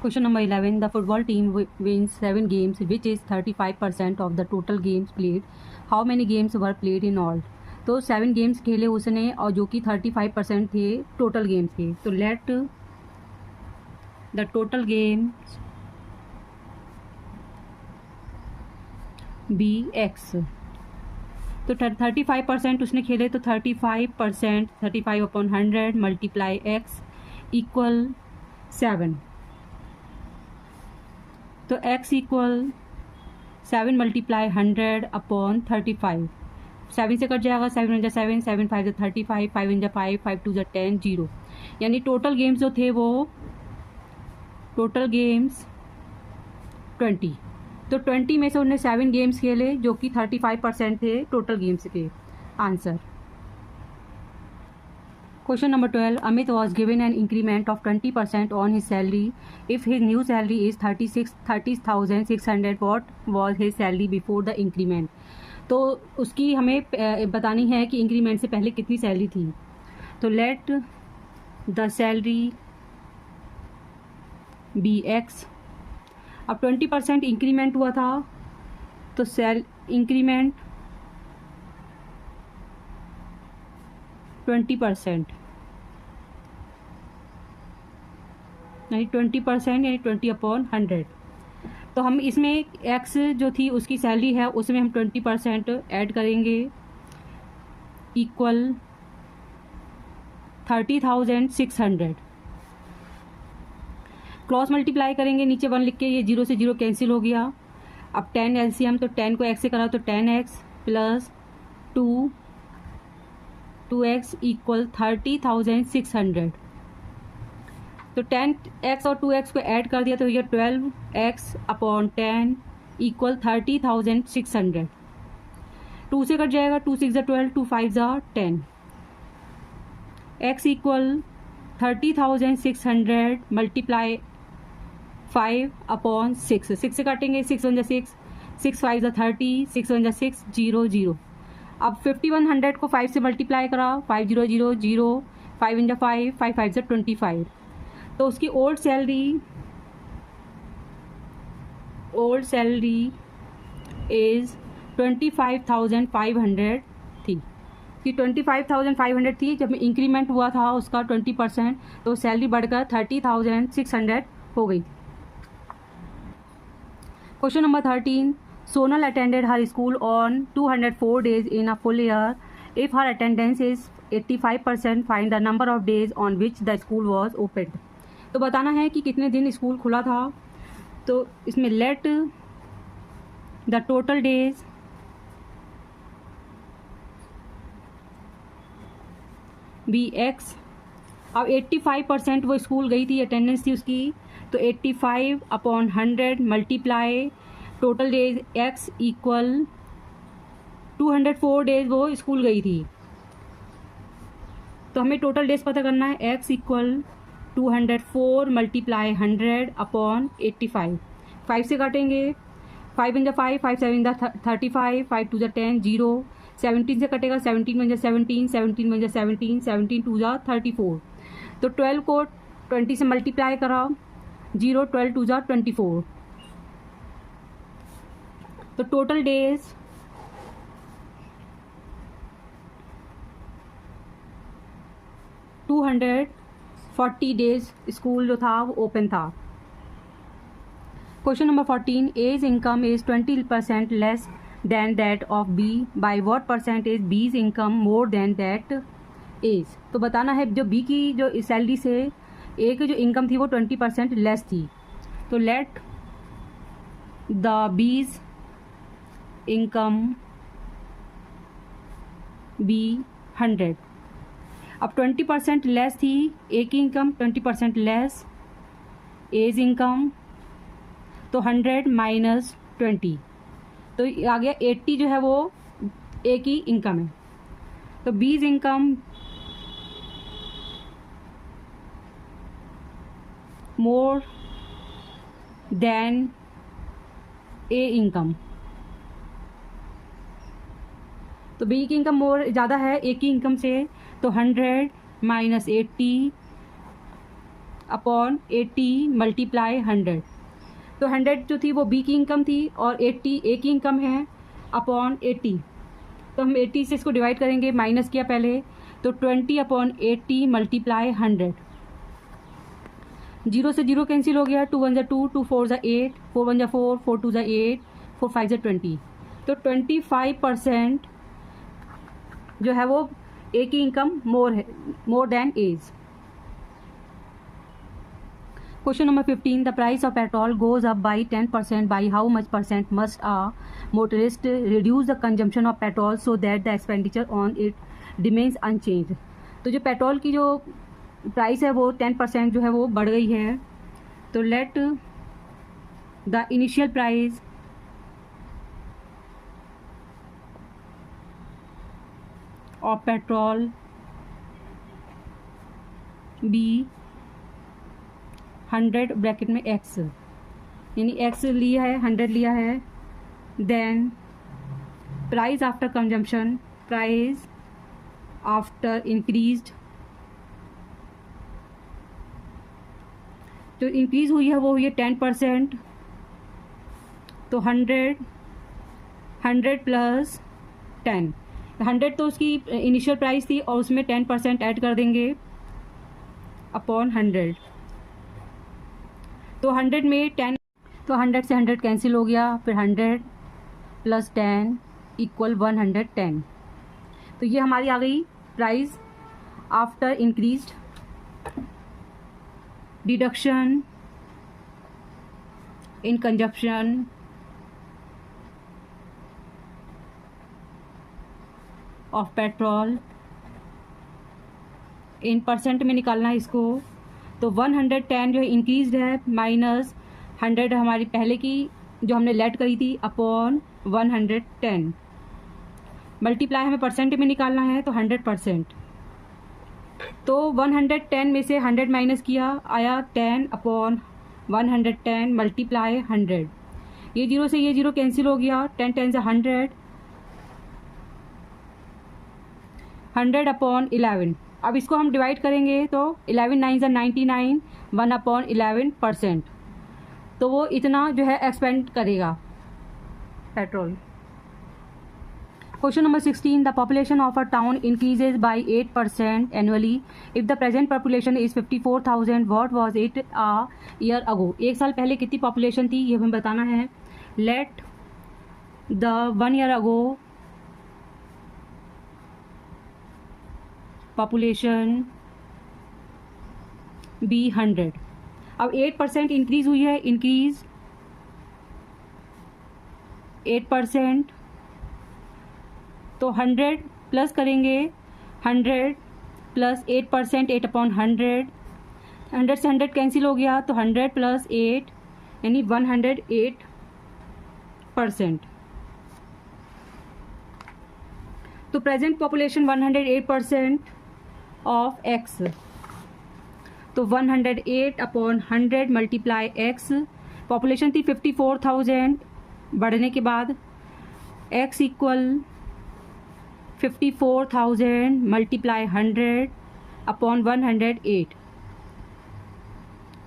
Question number 11. The football team wins 7 games, which is 35% of the total games played. How many games were played in all? तो 7 games खेले उसने और जो कि 35% थे total games के. तो let the total games be X. तो 35% उसने खेले तो 35% 35/100 मल्टीप्लाई एक्स इक्वल 7. तो x इक्वल 7 मल्टीप्लाई 100/35. 7 से कट जाएगा, 7 × 7, 7 5 35, 5 × 5, 5 2 10, 0. यानी टोटल गेम्स जो थे वो टोटल गेम्स 20. तो 20 में से उन्होंने 7 गेम्स खेले जो कि 35% थे टोटल गेम्स के. Answer. Question number 12. Amit was given an increment of 20% on his salary. If his new salary is 30,600, what was his salary before the increment? तो उसकी हमें बतानी है कि इंक्रीमेंट से पहले कितनी सैलरी थी. तो let the salary be X. अब 20% इंक्रीमेंट हुआ था तो इंक्रीमेंट 20% यानी 20% यानी 20/100. तो हम इसमें एक्स जो थी उसकी सैलरी है उसमें हम 20% ऐड करेंगे इक्वल 30,600. क्रॉस मल्टीप्लाई करेंगे, नीचे 1 लिख के, ये 0 से 0 कैंसिल हो गया. अब 10 एलसीएम, तो 10 को x से करा तो 10x प्लस 2x इक्वल 30,600. तो 10x और 2x को ऐड कर दिया तो ये 12x/10 इक्वल 30,600. 2 से कट जाएगा, 2 6 12, 2 5 10. x equal 30,600 multiply 5/6. 6 से काटेंगे, 6 1 6, 6 5 30, 6 1 6 0 0. अब 5100 को 5 से मल्टीप्लाई करा, 5 0 0 0, 5 × 5, 5 5 25. तो उसकी ओल्ड सैलरी इज़ 25,500 थी. कि 25,500 थी जब इंक्रीमेंट हुआ था उसका 20%, तो सैलरी बढ़कर 30,600 हो गई. Question number 13. Sonal attended her school on 204 days in a full year. If her attendance is 85%, find the number of days on which the school was opened. तो बताना है कि कितने दिन स्कूल खुला था. तो इसमें let the total days be X. अब 85% वो स्कूल गई थी, अटेंडेंस थी उसकी, तो 85/100 multiply total days x equal 204 days वो स्कूल गई थी. तो हमें टोटल डेज पता करना है. X equal 204 multiply 100/85. 5 से काटेंगे, 5 × 5, 5 7 35, 5 2 10, 0. 17 से कटेगा, 17 1 17, 17 1 17, 17 2 34. तो 12 को 20 से मल्टीप्लाई करा, 0 12 2 24. तो टोटल डेज 240 डेज स्कूल जो था वो ओपन था. Question number 14. A's income is 20% less than that of B. By what percentage B's income more than that A's. तो बताना है जो बी की जो सैलरी से ए की जो इनकम थी वो 20% लेस थी. तो let the B's income be 100. अब 20% लेस थी ए की इनकम, 20% लेस एज इनकम, तो 100 माइनस 20, तो आ गया 80 जो है वो ए की इनकम है. तो बीज इनकम मोर देन ए इनकम. तो बी की इनकम मोर ज़्यादा है ए की इनकम से, तो 100 माइनस 80 अपॉन 80 मल्टीप्लाई 100। तो 100 जो थी वो बी की इनकम थी और 80 ए की इनकम है अपॉन 80। तो हम 80 से इसको डिवाइड करेंगे, माइनस किया पहले, तो 20 अपॉन 80 मल्टीप्लाई 100। 0 से 0 कैंसिल हो गया, 2 1 जा 2, 2 4 जा 8, 4 1 जा 4, 4 2 जा 8, 4 5 जा 20। तो 25% जो है वो ए की इनकम मोर है, more than A's. Question number 15, the price of petrol goes up by 10%, by how much percent must a motorist reduce the consumption of petrol so that the expenditure on it remains unchanged. तो जो petrol की जो price है वो 10% जो है वो बढ़ गई है। तो let the initial price of petrol be 100 bracket में एक्स, यानी एक्स लिया है, 100 लिया है। Then price after consumption, price after increased, जो इंक्रीज हुई है वो हुई है 10%। तो 100 प्लस 10, 100 तो उसकी इनिशियल प्राइस थी और उसमें 10% ऐड कर देंगे अपॉन 100। तो 100 में 10, तो 100 से 100 कैंसिल हो गया, फिर 100 प्लस 10 इक्वल 110। तो ये हमारी आ गई price after increased, deduction in consumption of petrol, in percent में निकालना है इसको। तो 110 जो है इंक्रीज्ड है, माइनस 100 हमारी पहले की जो हमने लेट करी थी अपॉन 110, मल्टीप्लाई हमें परसेंट में निकालना है तो 100%। तो 110 में से 100 माइनस किया, आया 10 अपॉन 110 मल्टीप्लाई 100। ये 0 से ये 0 कैंसिल हो गया, 10 10 से 100, 100 अपॉन 11। अब इसको हम डिवाइड करेंगे तो 11 9 से 99, 1 अपॉन 11%। तो वो इतना जो है एक्सपेंड करेगा petrol. Question number 16, the population of a town increases by 8% annually if the present population is 54,000, what was it a year ago. एक साल पहले कितनी पॉपुलेशन थी ये हमें बताना है। Let the 1 year ago population be 100। अब 8% इंक्रीज हुई है, इंक्रीज 8%, तो 100 प्लस करेंगे, 100 प्लस 8%, 8 अपॉन 100, 100 से 100 कैंसिल हो गया, तो 100 प्लस 8 यानी 108%। तो प्रेजेंट पॉपुलेशन 108% ऑफ एक्स, तो 108 अपॉन 100 मल्टीप्लाई एक्स। पॉपुलेशन थी 54,000, बढ़ने के बाद एक्स इक्वल 54,000 मल्टीप्लाई 100 अपॉन 108।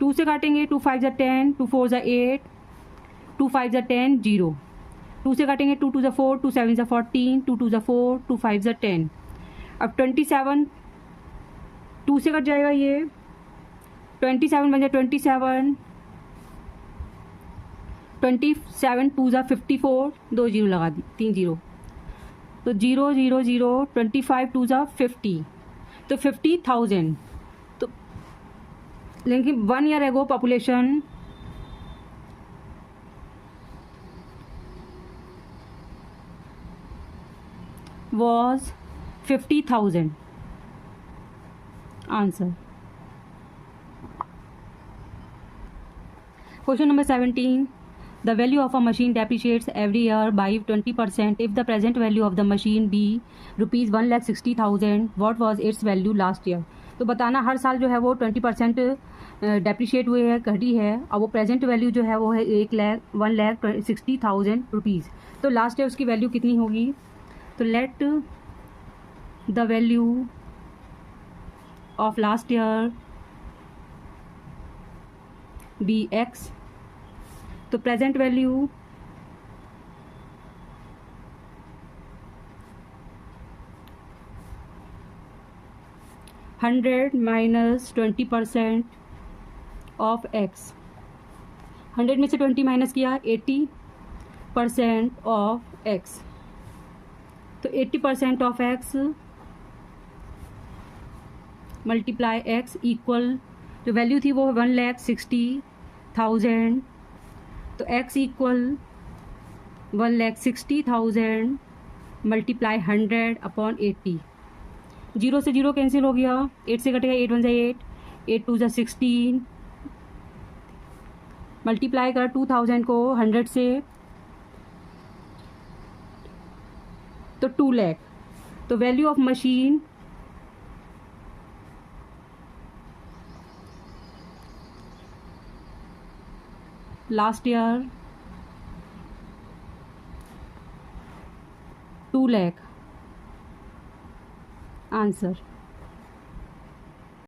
2 से काटेंगे, 2 5 जा 10, 2 4 जा 8, 2 5 जा 10, 0। 2 से काटेंगे, 2 2 जा 4, 2 7 जा 14, 2 2 जा 4, 2 5 जा 10। अब 27 2 से कट जाएगा, ये 27 बन जाए 27, 27 2 जा 54, 2 जीरो लगा दी, 3 जीरो, तो 0 0 0, 25 2 जा 50, तो 50,000। तो लेकिन 1 year ago population was 50,000। Answer. Question number 17, the value of a machine depreciates every year by 20% if the present value of the machine be ₹1,60,000, what was its value last year. तो बताना हर साल जो है वो 20% डेप्रिशिएट हुई है, घटी है, और वो प्रेजेंट वैल्यू जो है वो है 1,60,000 रुपीज़। तो लास्ट ईयर उसकी वैल्यू कितनी होगी। तो let the value of last year be X. तो present value hundred minus 20% of X. 100 में से 20 माइनस किया 80% ऑफ एक्स। तो 80% of x multiply x equal, जो वैल्यू थी वो 1,60,000। तो एक्स इक्वल 1,60,000 मल्टीप्लाई 100/80। 0 से 0 कैंसिल हो गया, 8 से कटेगा, 8 1 8, 8 2 16। मल्टीप्लाई कर 2000 को 100 से, तो 2 लाख। तो value of machine last year 2 lakh. Answer.